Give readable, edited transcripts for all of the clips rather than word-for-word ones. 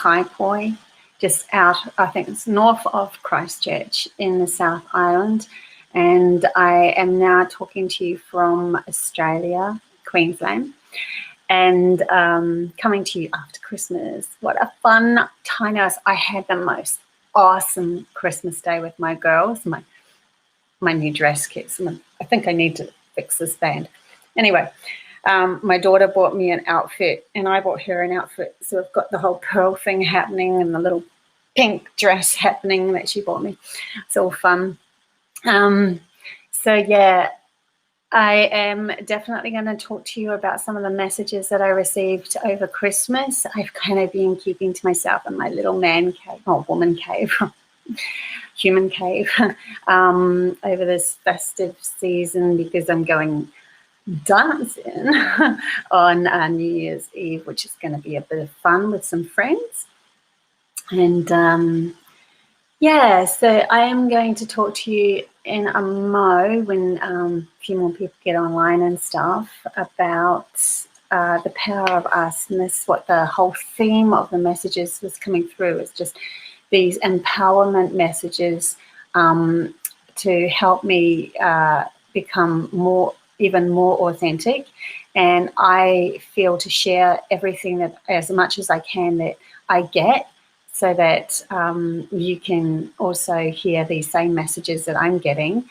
Kaipoi, just out, I think it's north of Christchurch in the South Island. And I am now talking to you from Australia, Queensland, and coming to you after Christmas. What a fun time it was. I had the most awesome Christmas day with my girls. My new dress kits. I think I need to fix this band. Anyway, my daughter bought me an outfit and I bought her an outfit. So we've got the whole pearl thing happening and the little pink dress happening that she bought me. It's all fun. So yeah, I am definitely going to talk to you about some of the messages that I received over Christmas. I've kind of been keeping to myself in my little man cave, woman cave, human cave, over this festive season, because I'm going dancing on New Year's Eve, which is going to be a bit of fun with some friends. And yeah, so I am going to talk to you in a mo when a few more people get online and stuff about the power of us. And this, what the whole theme of the messages was coming through, is just these empowerment messages to help me become even more authentic. And I feel to share everything that, as much as I can, that I get, so that you can also hear these same messages that I'm getting,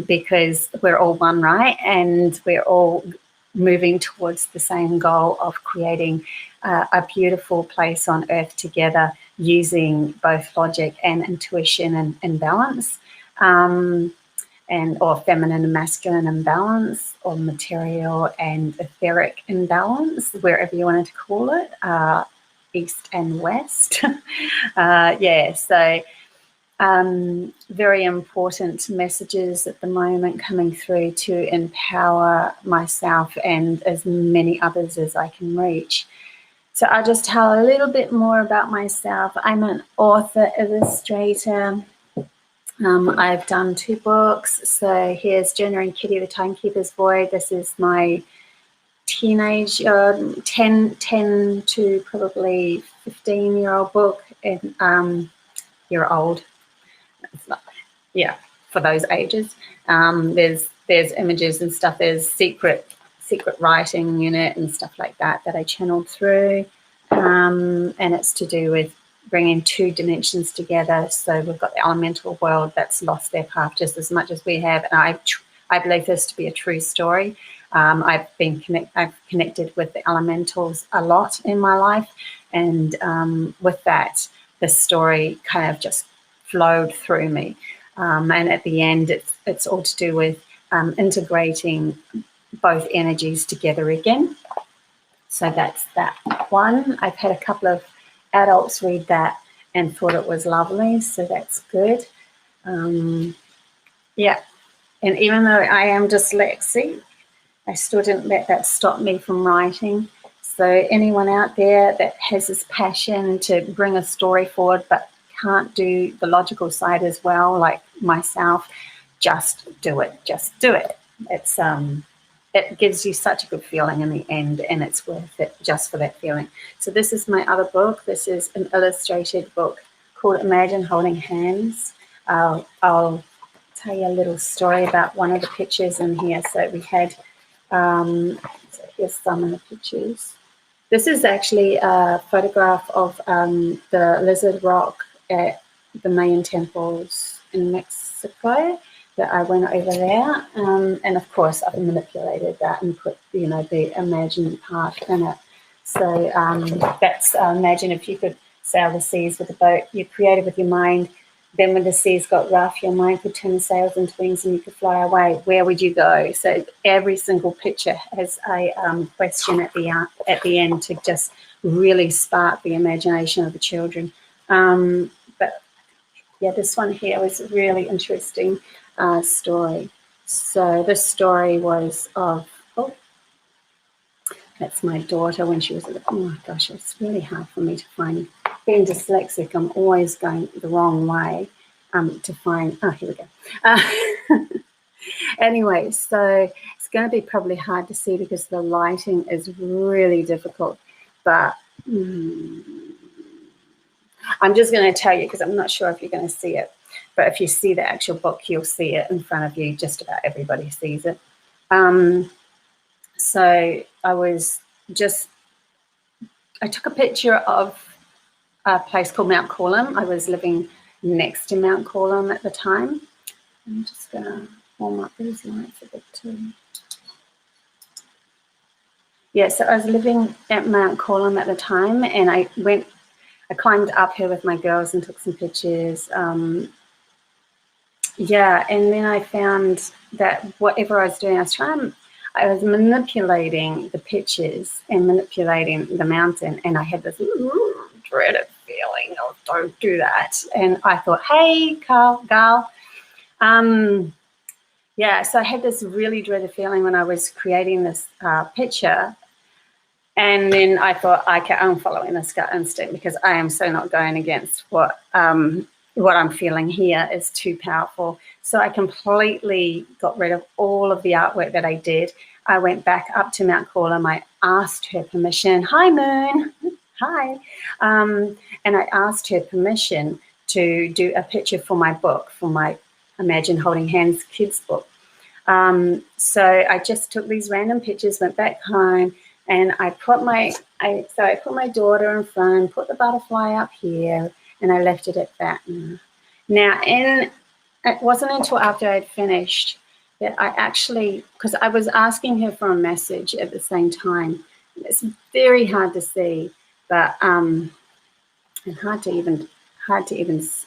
because we're all one, right? And we're all moving towards the same goal of creating a beautiful place on earth together, using both logic and intuition and balance, or feminine and masculine imbalance, or material and etheric imbalance, wherever you wanted to call it. East and west. Yeah, so very important messages at the moment coming through to empower myself and as many others as I can reach. So I'll just tell a little bit more about myself. I'm an author-illustrator. I've done 2 books. So here's Jenna and Kitty, the Timekeeper's Void. This is my teenage 10 to probably 15-year-old book, and year old, yeah, for those ages. There's images and stuff, there's secret writing in it and stuff like that I channeled through, and it's to do with bringing 2 dimensions together. So we've got the elemental world that's lost their path just as much as we have, and I believe this to be a true story. I've connected with the elementals a lot in my life, and with that, the story kind of just flowed through me. And at the end, it's all to do with integrating both energies together again. So that's that one. I've had a couple of adults read that and thought it was lovely, so that's good. Yeah, and even though I am dyslexic, I still didn't let that stop me from writing. So anyone out there that has this passion to bring a story forward but can't do the logical side as well, like myself, just do it. Just do it. It's it gives you such a good feeling in the end, and it's worth it just for that feeling. So this is my other book. This is an illustrated book called Imagine Holding Hands. I'll tell you a little story about one of the pictures in here. So we had so here's some of the pictures. This is actually a photograph of the lizard rock at the Mayan temples in Mexico that I went over there, and of course I've manipulated that and put, you know, the imagined part in it. So that's imagine if you could sail the seas with a boat. You created with your mind. Then when the seas got rough, your mind could turn the sails into wings and you could fly away. Where would you go? So every single picture has a question at the end to just really spark the imagination of the children. But yeah, this one here was a really interesting story. So this story was of, that's my daughter when she was, oh my gosh, it's really hard for me to find. Being dyslexic, I'm always going the wrong way to find, here we go. Anyway, so it's going to be probably hard to see because the lighting is really difficult, but I'm just going to tell you because I'm not sure if you're going to see it. But if you see the actual book, you'll see it in front of you. Just about everybody sees it. So I took a picture of a place called Mount Coolum. I was living next to Mount Coolum at the time. I'm just going to warm up these lights a bit too. Yeah, so I was living at Mount Coolum at the time, and I climbed up here with my girls and took some pictures. Yeah, and then I found that whatever I was doing, I was manipulating the pictures and manipulating the mountain, and I had this dreaded feeling of don't do that. And I thought, hey, Gal. Yeah, so I had this really dreaded feeling when I was creating this picture. And then I thought, I'm following this gut instinct because I am so not going against what I'm feeling here is too powerful. So I completely got rid of all of the artwork that I did. I went back up to Mount Coolum. I asked her permission. Hi, Moon. Hi. And I asked her permission to do a picture for my book, for my Imagine Holding Hands kids book. So I just took these random pictures, went back home, and I put my daughter in front, put the butterfly up here, and I left it at that. Now, it wasn't until after I'd finished that I actually, because I was asking her for a message at the same time. It's very hard to see, but and hard to even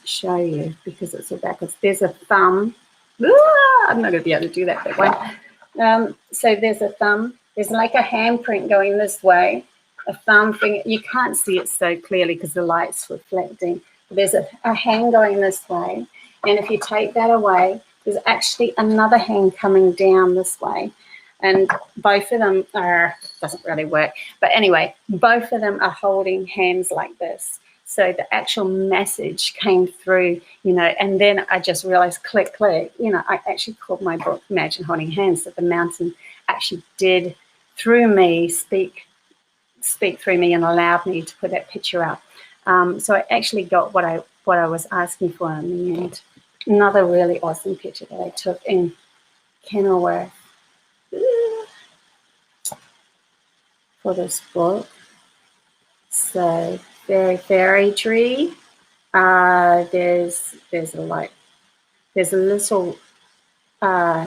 show you because it's so backwards. There's a thumb. I'm not going to be able to do that way. So there's a thumb. There's like a handprint going this way. A thumb finger. You can't see it so clearly because the light's reflecting. There's a hand going this way, and if you take that away, there's actually another hand coming down this way, and both of them doesn't really work, but anyway, both of them are holding hands like this. So the actual message came through, and then I just realized, click, click, I actually called my book Imagine Holding Hands, that the mountain actually did through me speak through me and allowed me to put that picture up. So I actually got what I was asking for in the end. Another really awesome picture that I took in Kenilworth for this book. So fairy tree. There's a little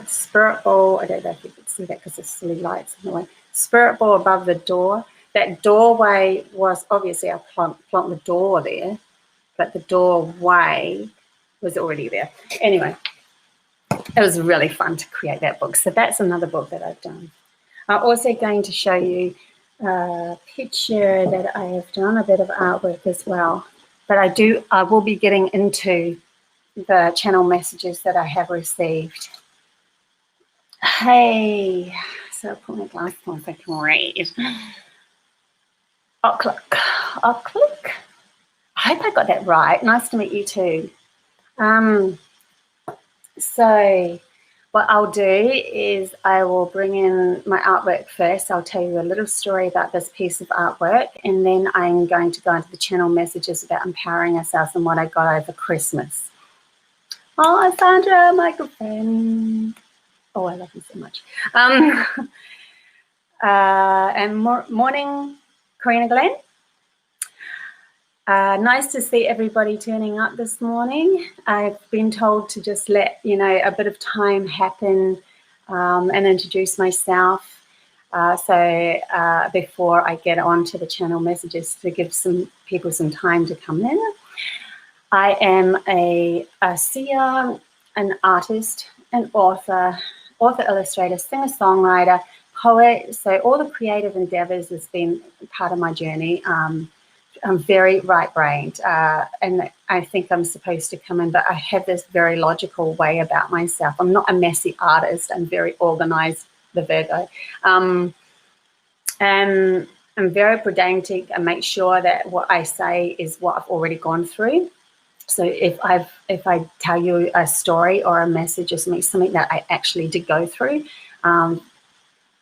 spirit ball. I don't know if you can see that because there's silly lights in the way. Spirit ball above the door. That doorway was obviously I plumped the door there, but the doorway was already there. Anyway, it was really fun to create that book. So that's another book that I've done. I'm also going to show you a picture that I have done, a bit of artwork as well. But I will be getting into the channel messages that I have received. Hey, so I'll put my glasses on so I can read. I'll click. I hope I got that right. Nice to meet you too. So what I'll do is I will bring in my artwork first. I'll tell you a little story about this piece of artwork, and then I'm going to go into the channel messages about empowering ourselves and what I got over Christmas. Oh, Sandra, my good friend. Oh, I love you so much. And morning, Karina Glenn. Nice to see everybody turning up this morning. I've been told to just let a bit of time happen and introduce myself. So before I get on to the channel messages, to give some people some time to come in. I am a seer, an artist, an author, author-illustrator, singer-songwriter, poet. So all the creative endeavors has been part of my journey. I'm very right-brained, and I think I'm supposed to come in, but I have this very logical way about myself. I'm not a messy artist. I'm very organized, the Virgo. And I'm very pedantic and make sure that what I say is what I've already gone through. So if I tell you a story or a message or something that I actually did go through,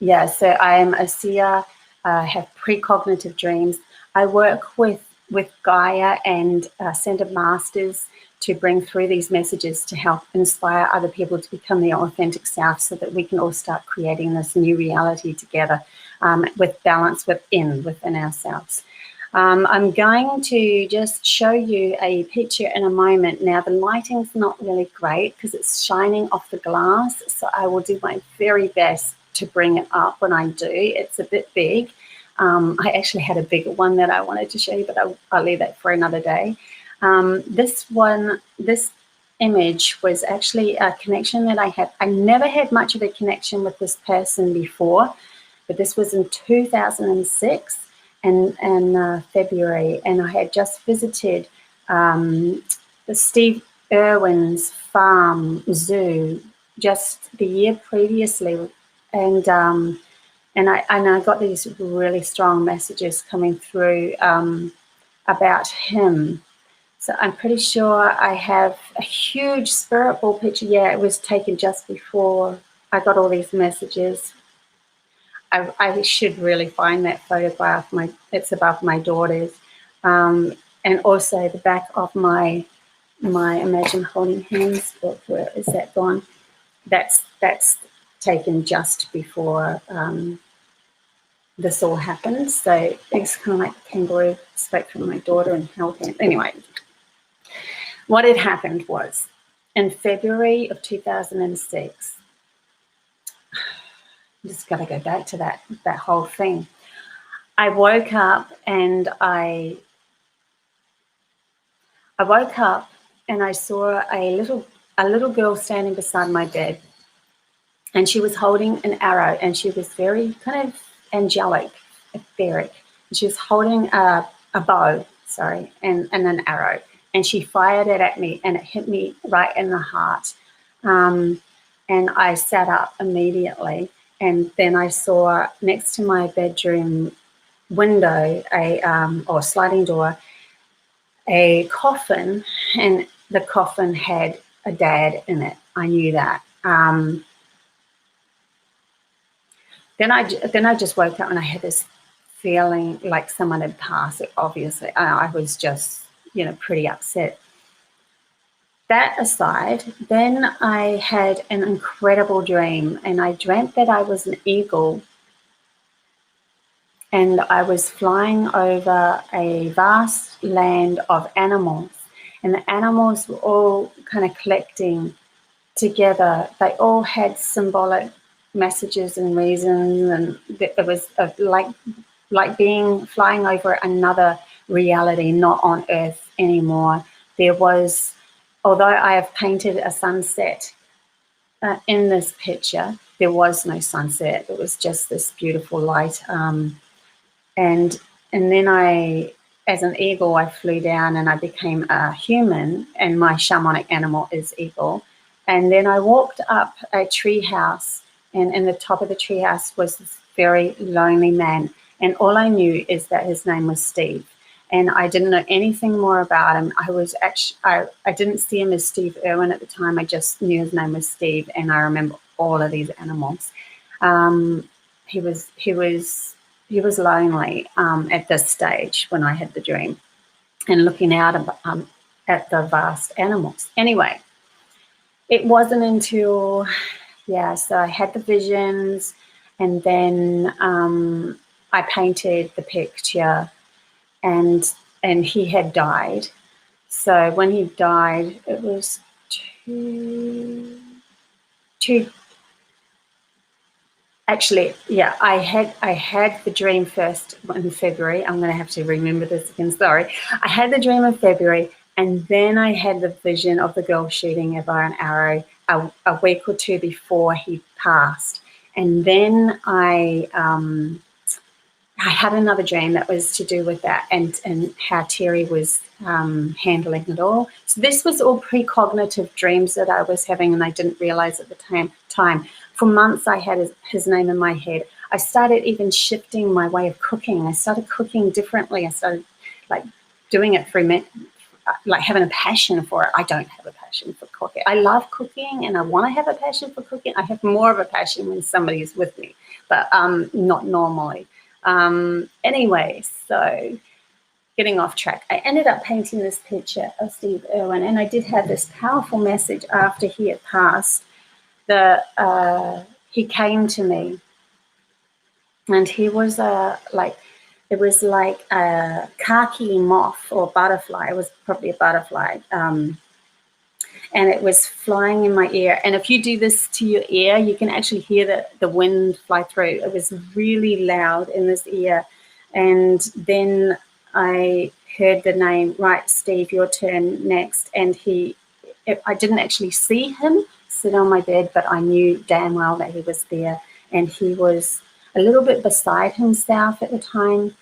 yeah, so I am a seer, have precognitive dreams. I work with with Gaia and Ascended Masters to bring through these messages to help inspire other people to become their authentic self, so that we can all start creating this new reality together, with balance within ourselves. I'm going to just show you a picture in a moment. Now, the lighting's not really great because it's shining off the glass, so I will do my very best to bring it up when I do. It's a bit big. I actually had a bigger one that I wanted to show you, but I'll leave that for another day. This image was actually a connection that I had. I never had much of a connection with this person before, but this was in 2006 in February, and I had just visited the Steve Irwin's farm zoo just the year previously, and I got these really strong messages coming through about him. So I'm pretty sure I have a huge spirit ball picture. Yeah, it was taken just before I got all these messages. I should really find that photograph. It's above my daughter's, and also the back of my Imagine Holding Hands book. Where is that gone? That's taken just before this all happened. So it's kind of like the kangaroo spoke from my daughter and held hands. Anyway, what had happened was in February of 2006. Just got to go back to that whole thing. I woke up and I saw a little girl standing beside my bed, and she was holding an arrow, and she was very kind of angelic, etheric. She was holding a bow, and an arrow, and she fired it at me, and it hit me right in the heart. And I sat up immediately. And then I saw next to my bedroom window, or sliding door, a coffin, and the coffin had a dad in it. I knew that. Then I just woke up and I had this feeling like someone had passed. Obviously, I was just, pretty upset. That aside, then I had an incredible dream, and I dreamt that I was an eagle, and I was flying over a vast land of animals, and the animals were all kind of collecting together. They all had symbolic messages and reasons, and it was like flying over another reality, not on Earth anymore. There was, although I have painted a sunset in this picture, there was no sunset. It was just this beautiful light. And then as an eagle, I flew down and I became a human, and my shamanic animal is eagle. And then I walked up a tree house, and in the top of the tree house was this very lonely man. And all I knew is that his name was Steve. And I didn't know anything more about him. I didn't see him as Steve Irwin at the time. I just knew his name was Steve, and I remember all of these animals. He was lonely at this stage when I had the dream, and looking out at the vast animals. Anyway, it wasn't until so I had the visions, and then I painted the picture. And he had died. So when he died, it was actually, I had the dream first in February. I'm going to have to remember this again, sorry. I had the dream in February, and then I had the vision of the girl shooting a bow and arrow a week or two before he passed. And then I had another dream that was to do with that, and how Terry was handling it all. So this was all precognitive dreams that I was having, and I didn't realize at the time. For months, I had his name in my head. I started even shifting my way of cooking. I started cooking differently. I started doing it through having a passion for it. I don't have a passion for cooking. I love cooking, and I want to have a passion for cooking. I have more of a passion when somebody is with me, but not normally. Anyway, so getting off track. I ended up painting this picture of Steve Irwin, and I did have this powerful message after he had passed. He came to me, and he was it was like a khaki moth or butterfly. It was probably a butterfly. And it was flying in my ear. And if you do this to your ear, you can actually hear the wind fly through. It was really loud in this ear. And then I heard the name, right, Steve, your turn next. And I didn't actually see him sit on my bed, but I knew damn well that he was there. And he was a little bit beside himself at the time,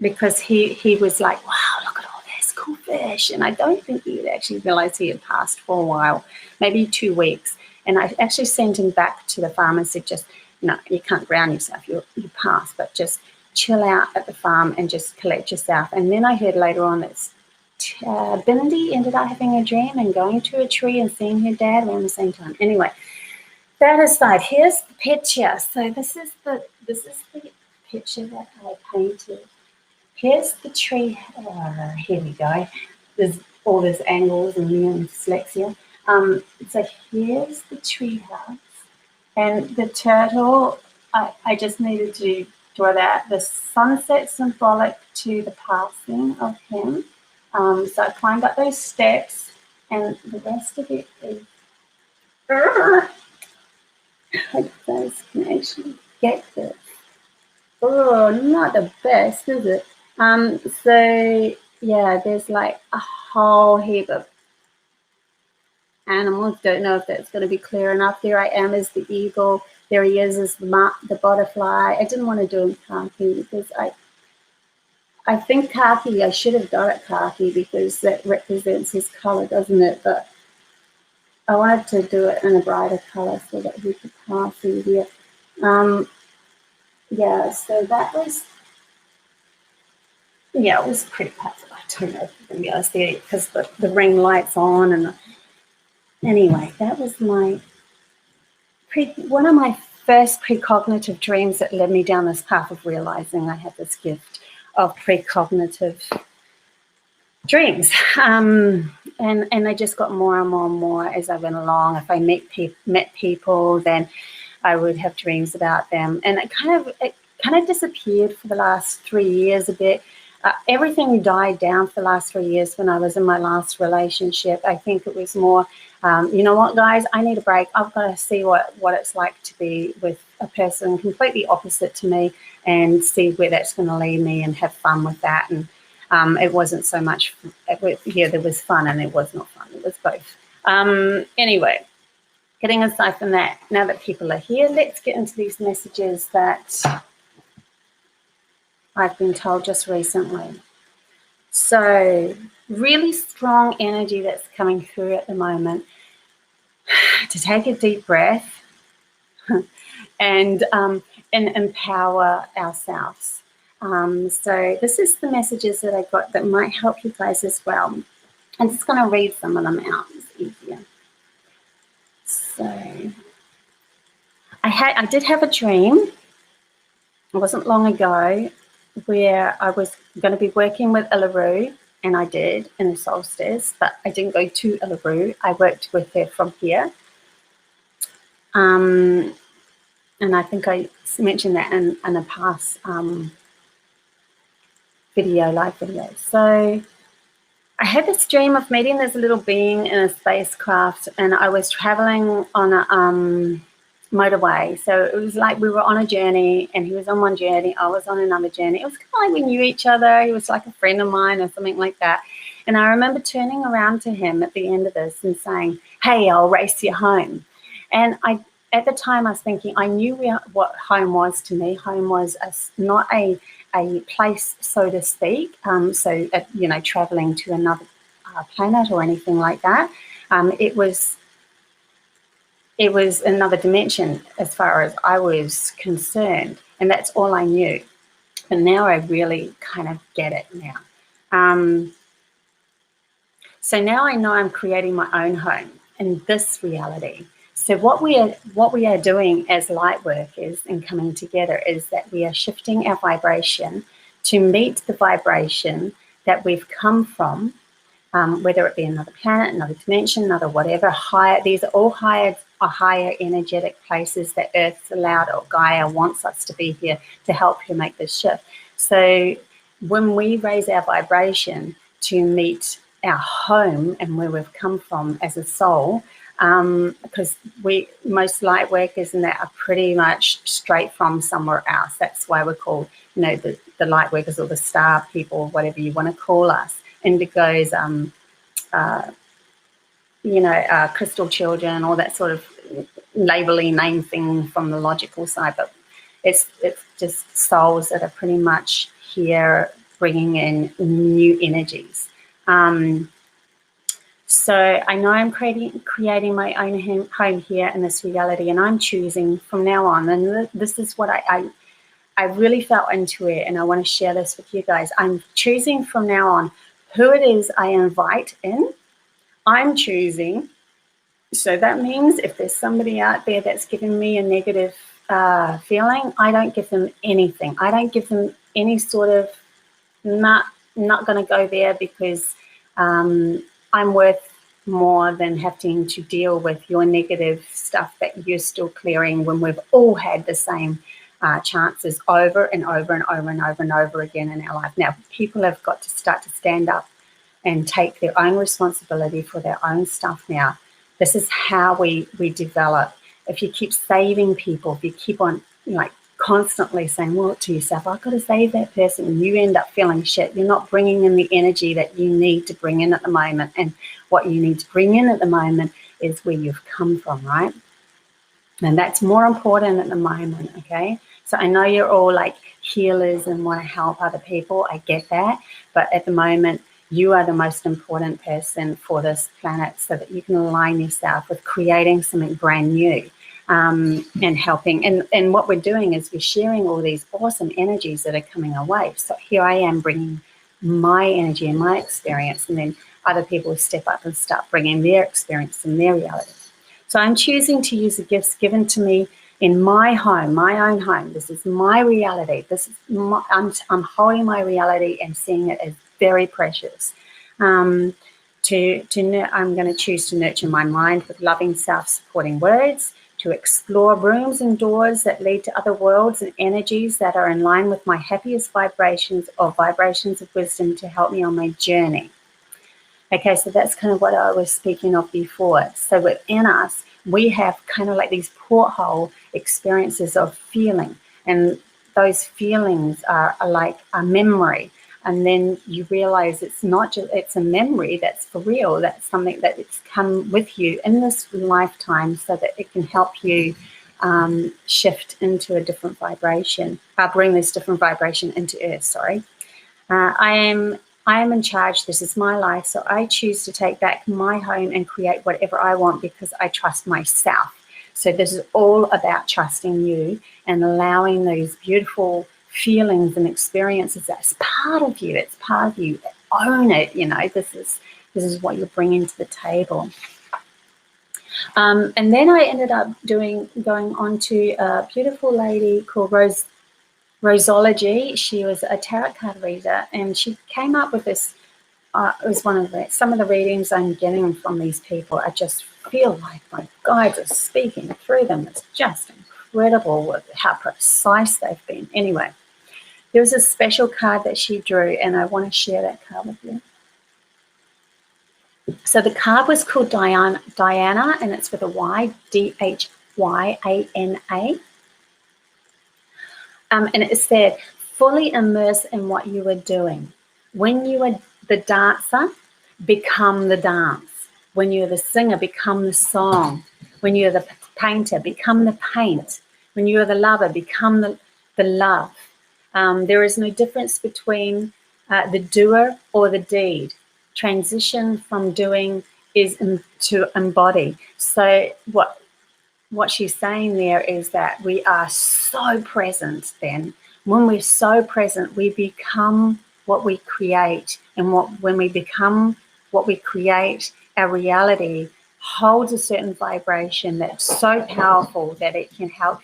because he was like, wow, look at all this cool fish. And I don't think he had actually realized he had passed for a while, maybe 2 weeks. And I actually sent him back to the farm and said, just, no, you can't ground yourself, you pass, but just chill out at the farm and just collect yourself. And then I heard later on that Bindi ended up having a dream and going to a tree and seeing her dad around the same time. Anyway, that aside, here's the picture. So this is the picture that I painted. Here's the tree. Here we go. There's all these angles and dyslexia. So here's the tree house. And the turtle, I just needed to draw that. The sunset symbolic to the passing of him. So I climbed up those steps, and the rest of it is... I hope you guys can actually get this. Oh, not the best, is it? So yeah, there's like a whole heap of animals. Don't know if that's going to be clear enough. There I am as the eagle. There he is the butterfly. I didn't want to do him khaki because I think khaki, I should have got it khaki because that represents his color, doesn't it? But I wanted to do it in a brighter color so that he could pass easier. Yeah, so that was, yeah, it was pretty passive. I don't know if you're going to be able to see it because the ring light's on. And anyway, that was one of my first precognitive dreams that led me down this path of realizing I had this gift of precognitive dreams. And I just got more and more and more as I went along. If I met people, then I would have dreams about them. And it kind of disappeared for the last 3 years a bit. Everything died down for the last 3 years when I was in my last relationship. I think it was more, you know what, guys, I need a break. I've got to see what it's like to be with a person completely opposite to me and see where that's going to lead me and have fun with that. And it wasn't so much, there was fun and it was not fun. It was both. Anyway, getting aside from that, now that people are here, let's get into these messages that I've been told just recently. So really strong energy that's coming through at the moment. To take a deep breath and empower ourselves. So this is the messages that I got that might help you guys as well. I'm just going to read some of them out. It's easier. So I did have a dream. It wasn't long ago where I was going to be working with Uluru, and I did in the solstice, but I didn't go to Uluru. I worked with her from here. And I think I mentioned that in a past live video. So I had this dream of meeting this little being in a spacecraft, and I was traveling on a motorway. So it was like we were on a journey, and he was on one journey, I was on another journey. It was kind of like we knew each other. He was like a friend of mine or something like that. And I remember turning around to him at the end of this and saying, hey, I'll race you home. And at the time I was thinking, I knew what home was to me. Home was not a place, so to speak. Traveling to another planet or anything like that. It was another dimension as far as I was concerned, and that's all I knew. But now I really kind of get it now. So now I know I'm creating my own home in this reality. So what we are doing as light workers and coming together is that we are shifting our vibration to meet the vibration that we've come from, whether it be another planet, another dimension, another whatever, higher. These are all higher energetic places that Earth's allowed, or Gaia wants us to be here to help her make this shift. So when we raise our vibration to meet our home and where we've come from as a soul, because most light workers and that are pretty much straight from somewhere else. That's why we're called, the light workers, or the star people, whatever you want to call us. Indigos, crystal children, all that sort of labelly name thing from the logical side. But it's just souls that are pretty much here bringing in new energies. So I know I'm creating my own home here in this reality, and I'm choosing from now on, and this is what I really felt into it, and I want to share this with you guys. I'm choosing from now on who it is I invite in. I'm choosing. So that means if there's somebody out there that's giving me a negative feeling, I don't give them anything. I don't give them any sort of, not going to go there, because I'm worth more than having to deal with your negative stuff that you're still clearing, when we've all had the same chances over and over and over and over and over again in our life. Now, people have got to start to stand up and take their own responsibility for their own stuff now. This is how we develop. If you keep saving people, if you keep on constantly saying, well, to yourself, I've got to save that person, and you end up feeling shit. You're not bringing in the energy that you need to bring in at the moment. And what you need to bring in at the moment is where you've come from, right? And that's more important at the moment, okay? So I know you're all like healers and want to help other people. I get that. But at the moment, you are the most important person for this planet, so that you can align yourself with creating something brand new, and helping. And what we're doing is we're sharing all these awesome energies that are coming our way. So here I am bringing my energy and my experience, and then other people step up and start bringing their experience and their reality. So I'm choosing to use the gifts given to me in my home, my own home. This is my reality. I'm holding my reality and seeing it as very precious. I'm going to choose to nurture my mind with loving, self-supporting words, to explore rooms and doors that lead to other worlds and energies that are in line with my happiest vibrations, or vibrations of wisdom, to help me on my journey. Okay, so that's kind of what I was speaking of before. So within us, we have kind of like these porthole experiences of feeling, and those feelings are like a memory. And then you realize it's not just, it's a memory that's for real. That's something that it's come with you in this lifetime, so that it can help you shift into a different vibration, bring this different vibration into Earth, sorry. I am in charge. This is my life. So I choose to take back my home and create whatever I want, because I trust myself. So this is all about trusting you and allowing those beautiful feelings and experiences. That's part of you. It's part of you. Own it. This is what you're bringing to the table. And then I ended up going on to a beautiful lady called Roseology. She was a tarot card reader, and she came up with this. It was some of the readings I'm getting from these people. I just feel like my guides are speaking through them. It's just incredible with how precise they've been. Anyway, there was a special card that she drew, and I want to share that card with you. So the card was called Diana, and it's with a Y, Dhyana. And it said, fully immerse in what you are doing. When you are the dancer, become the dance. When you're the singer, become the song. When you're the painter, become the paint. When you're the lover, become the love. There is no difference between the doer or the deed. Transition from doing is to embody. So what she's saying there is that we are so present then. When we're so present, we become what we create. And when we become what we create, our reality holds a certain vibration that's so powerful that it can help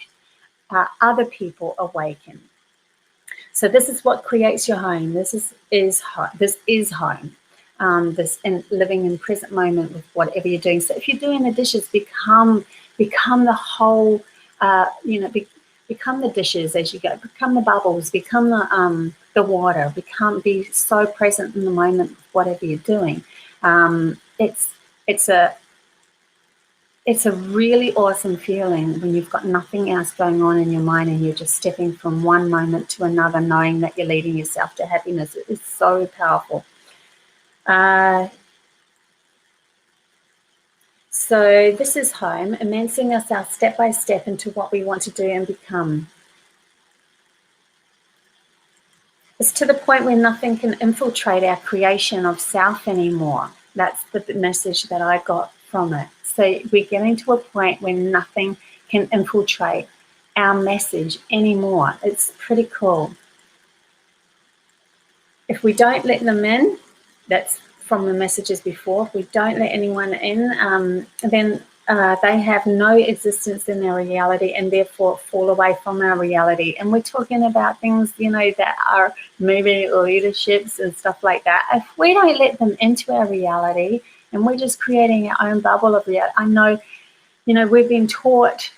other people awaken. So this is what creates your home. This is home. This in living in present moment with whatever you're doing. So if you're doing the dishes, become the whole. Become the dishes as you go. Become the bubbles. Become the water. Be so present in the moment with whatever you're doing. It's a really awesome feeling when you've got nothing else going on in your mind and you're just stepping from one moment to another, knowing that you're leading yourself to happiness. It's so powerful. So this is home, immersing ourselves step by step into what we want to do and become. It's to the point where nothing can infiltrate our creation of self anymore. That's the message that I got from it. So we're getting to a point where nothing can infiltrate our message anymore. It's pretty cool. If we don't let them in, that's from the messages before, if we don't let anyone in, then they have no existence in our reality and therefore fall away from our reality. And we're talking about things, that are maybe leaderships and stuff like that. If we don't let them into our reality and we're just creating our own bubble of reality, I know, we've been taught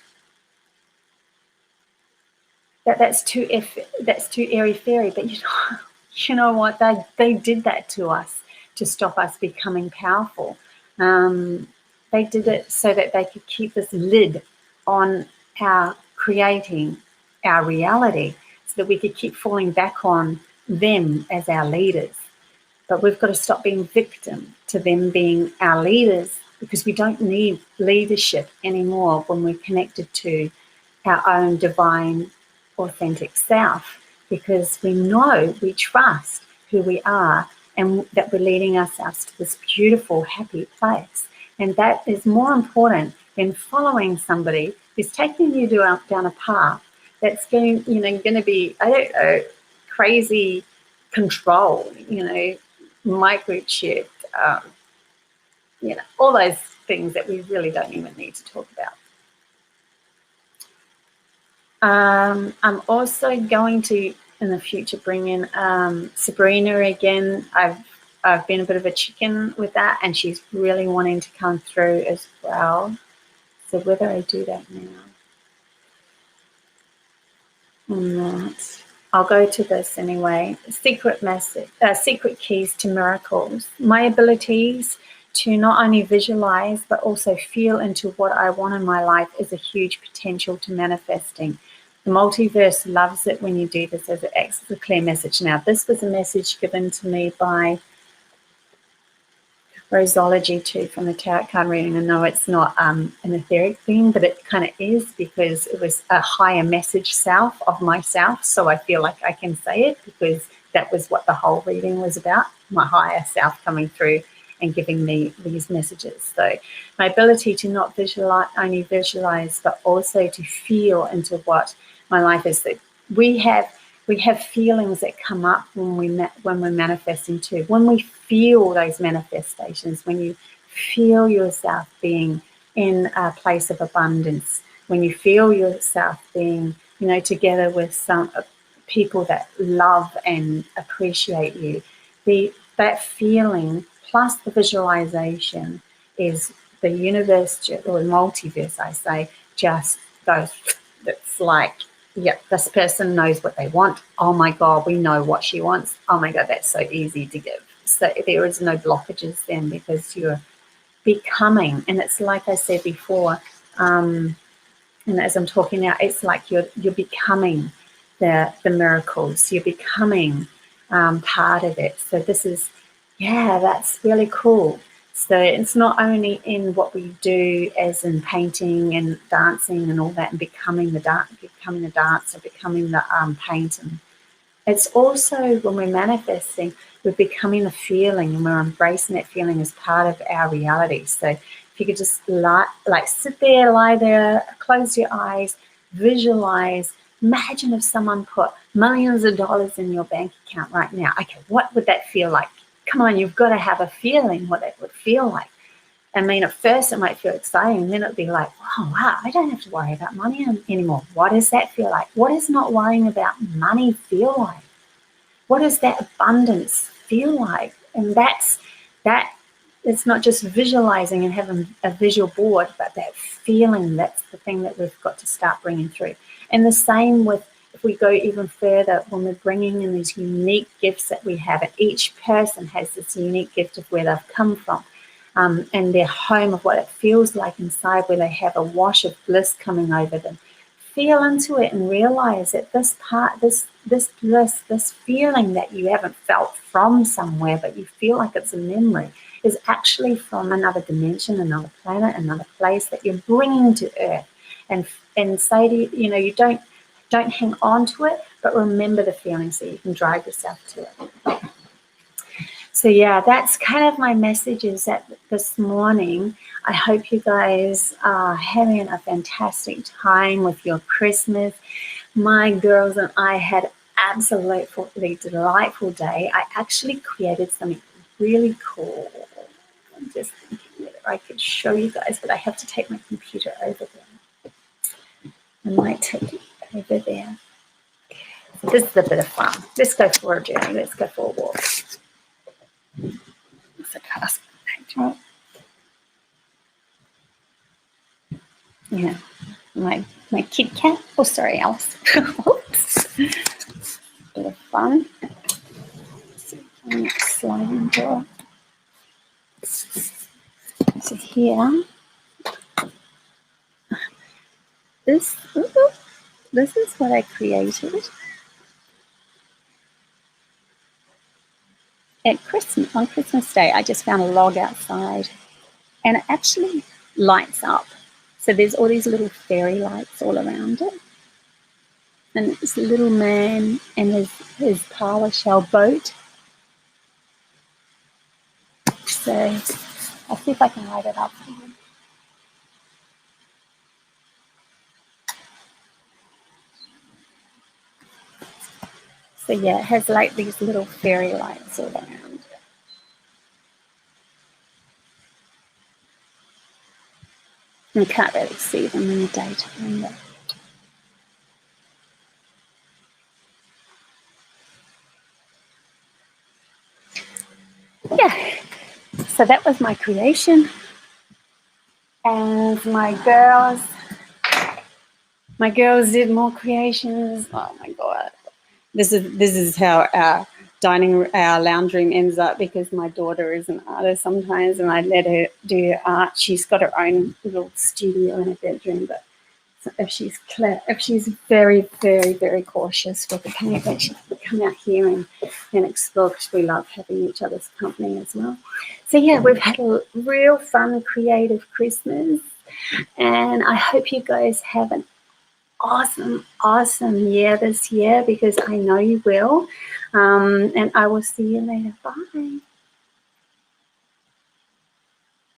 that that's too airy-fairy, but you know what? They did that to us to stop us becoming powerful. They did it so that they could keep this lid on our creating our reality, so that we could keep falling back on them as our leaders. But we've got to stop being victim to them being our leaders, because we don't need leadership anymore when we're connected to our own divine, authentic self, because we trust who we are and that we're leading ourselves to this beautiful, happy place. And that is more important than following somebody who's taking you down a path that's going to be, I don't know, crazy control, microchip, all those things that we really don't even need to talk about. I'm also going to, in the future, bring in Sabrina again. I've been a bit of a chicken with that, and she's really wanting to come through as well. So whether I do that now or not, I'll go to this anyway. Secret keys to miracles. My abilities to not only visualize but also feel into what I want in my life is a huge potential to manifesting. The multiverse loves it when you do this, as it acts as a clear message. Now, this was a message given to me by Roseology too, from the tarot card reading. I know it's not an etheric thing, but it kind of is, because it was a higher message self of myself. So I feel like I can say it because that was what the whole reading was about, my higher self coming through and giving me these messages. So my ability to not only visualize, but also to feel into what my life is. That we have feelings that come up when we're manifesting too. When we feel those manifestations, when you feel yourself being in a place of abundance, when you feel yourself being, together with some people that love and appreciate you, that feeling plus the visualization is the universe, or multiverse, I say, just goes, it's like, yep, this person knows what they want. Oh my God, we know what she wants. Oh my God, that's so easy to give. So there is no blockages then, because you're becoming, and it's like I said before, and as I'm talking now, it's like you're becoming the miracles. You're becoming part of it. So this is, that's really cool. So it's not only in what we do, as in painting and dancing and all that, and becoming the dancer, becoming the painting. It's also when we're manifesting, we're becoming the feeling, and we're embracing that feeling as part of our reality. So if you could just sit there, lie there, close your eyes, visualize, imagine if someone put millions of dollars in your bank account right now. Okay, what would that feel like? Come on, you've got to have a feeling what that would feel like. I mean, at first it might feel exciting, and then it'd be like, wow, I don't have to worry about money anymore. What does that feel like? What does not worrying about money feel like? what does that abundance feel like? And that it's not just visualizing and having a visual board, but that feeling, that's the thing that we've got to start bringing through. And the same with, if we go even further, when we're bringing in these unique gifts that we have, and each person has this unique gift of where they've come from, and their home, of what it feels like inside, where they have a wash of bliss coming over them. Feel into it and realize that this bliss, this feeling that you haven't felt from somewhere, but you feel like it's a memory, is actually from another dimension, another planet, another place that you're bringing to Earth. And say to you, you don't hang on to it, but remember the feeling so you can drive yourself to it. So yeah, that's kind of my message is that this morning. I hope you guys are having a fantastic time with your Christmas. My girls and I had absolutely delightful day. I actually created something really cool. I'm just thinking whether I could show you guys, but I have to take my computer over there. I might take it over there. So this is a bit of fun. Let's go for a journey. Let's go for a walk. It's a cast. Yeah, my Kit Kat. Oh, sorry, Alice. Oops. Bit of fun. Sliding door. So here, this is what I created at Christmas. On Christmas Day, I just found a log outside, and it actually lights up. So there's all these little fairy lights all around it. And this little man and his parlour shell boat. So I'll see if I can light it up for you. So yeah, it has like these little fairy lights all around. You can't really see them in the daytime, but yeah, so that was my creation. And my girls did more creations. Oh my God. This is how our lounge room ends up, because my daughter is an artist sometimes and I let her do art. She's got her own little studio in her bedroom, but if she's very, very, very cautious with the paint, that she can come out here and explore, because we love having each other's company as well. So yeah, we've had a real fun, creative Christmas, and I hope you guys have an awesome year this year, because I know you will. And I will see you later. Bye.